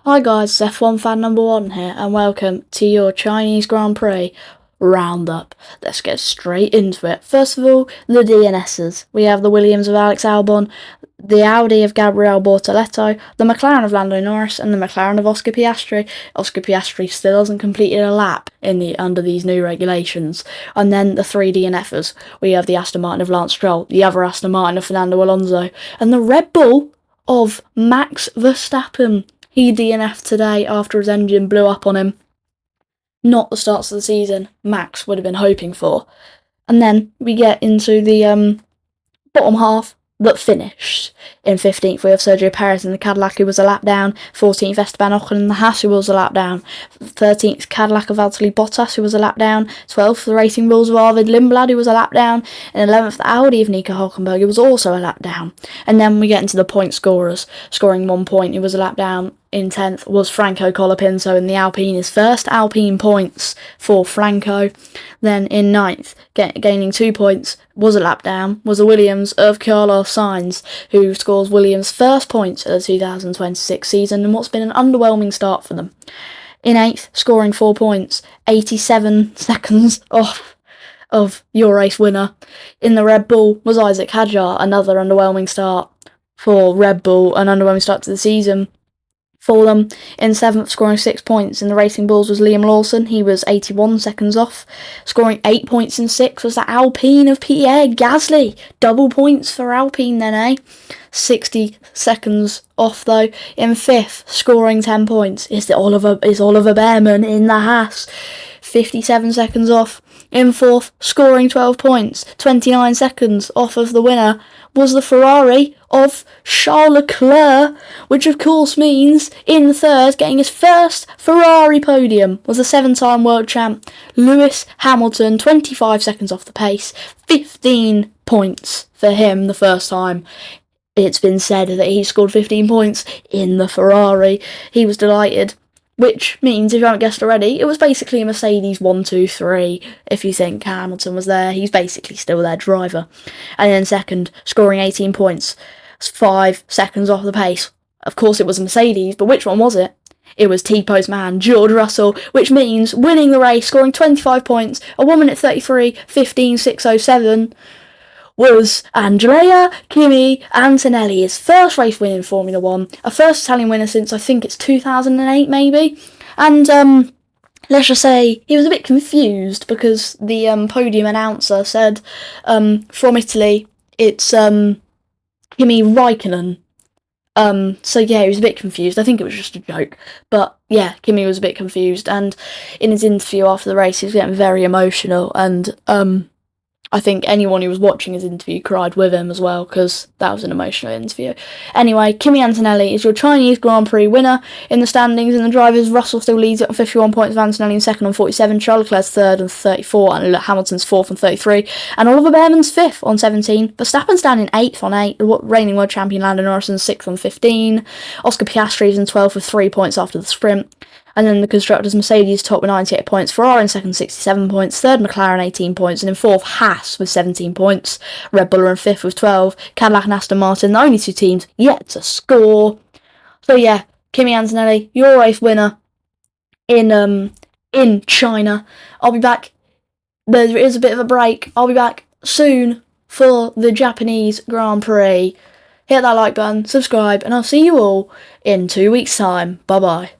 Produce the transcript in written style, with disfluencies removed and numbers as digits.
Hi guys, it's F1 fan number 1 here, and welcome to your Chinese Grand Prix roundup. Let's get straight into it. First of all, the DNSs. We have the Williams of Alex Albon, the Audi of Gabriel Bortoleto, the McLaren of Lando Norris, and the McLaren of Oscar Piastri. Oscar Piastri still hasn't completed a lap under these new regulations. And then the 3 DNFs. We have the Aston Martin of Lance Stroll, the other Aston Martin of Fernando Alonso, and the Red Bull of Max Verstappen. He DNF'd today after his engine blew up on him. Not the starts of the season Max would have been hoping for. And then we get into the bottom half that finished. In 15th, we have Sergio Perez in the Cadillac, who was a lap down. 14th, Esteban Ocon in the Haas, who was a lap down. 13th, Cadillac of Valtteri Bottas, who was a lap down. 12th, the Racing Bulls of Arvid Lindblad, who was a lap down. And 11th, the Audi of Nico Hülkenberg, who was also a lap down. And then we get into the point scorers. Scoring 1 point, who was a lap down. In 10th was Franco Colapinto in the Alpine, his first Alpine points for Franco. Then in 9th, gaining 2 points, was a lap down, was the Williams of Carlos Sainz, who scores Williams' first points of the 2026 season in what's been an underwhelming start for them. In 8th, scoring 4 points, 87 seconds off of your race winner. In the Red Bull was Isaac Hadjar, another underwhelming start for Red Bull, an underwhelming start to the season for them. In 7th, scoring 6 points in the Racing Bulls was Liam Lawson. He was 81 seconds off. Scoring 8 points in 6th was the Alpine of Pierre Gasly. Double points for Alpine then, eh? 60 seconds off though. In 5th, scoring 10 points is Oliver Behrman in the Haas. 57 seconds off. In 4th, scoring 12 points, 29 seconds off of the winner, was the Ferrari of Charles Leclerc, which of course means in 3rd, getting his first Ferrari podium, was the 7-time world champ Lewis Hamilton, 25 seconds off the pace, 15 points for him the first time. It's been said that he scored 15 points in the Ferrari. He was delighted. Which means, if you haven't guessed already, it was basically a Mercedes 1, 2, 3. If you think Hamilton was there, he's basically still their driver. And then 2nd, scoring 18 points, 5 seconds off the pace. Of course it was a Mercedes, but which one was it? It was T-Post man, George Russell, which means winning the race, scoring 25 points, a 1 minute 33, 15.607, was Andrea Kimi Antonelli's first race win in Formula 1, a first Italian winner since I think it's 2008 maybe, and let's just say he was a bit confused because the podium announcer said from Italy it's Kimi Raikkonen. So yeah, he was a bit confused. I think it was just a joke. But yeah, Kimi was a bit confused, and in his interview after the race he was getting very emotional, and I think anyone who was watching his interview cried with him as well, because that was an emotional interview. Anyway, Kimi Antonelli is your Chinese Grand Prix winner. In the standings, in the drivers, Russell still leads it on 51 points, Antonelli in 2nd on 47, Charles Leclerc's 3rd on 34, and Hamilton's 4th on 33, and Oliver Behrman's 5th on 17. Verstappen's down in 8th on 8, the reigning world champion Lando Norris in 6th on 15. Oscar Piastri is in 12th with 3 points after the sprint. And then the constructors, Mercedes top with 98 points, Ferrari in 2nd 67 points, 3rd McLaren 18 points, and in 4th Haas with 17 points. Red Bull are in 5th with 12, Cadillac and Aston Martin, the only 2 teams yet to score. So yeah, Kimi Antonelli, your race winner in China. I'll be back. There is a bit of a break. I'll be back soon for the Japanese Grand Prix. Hit that like button, subscribe, and I'll see you all in 2 weeks' time. Bye bye.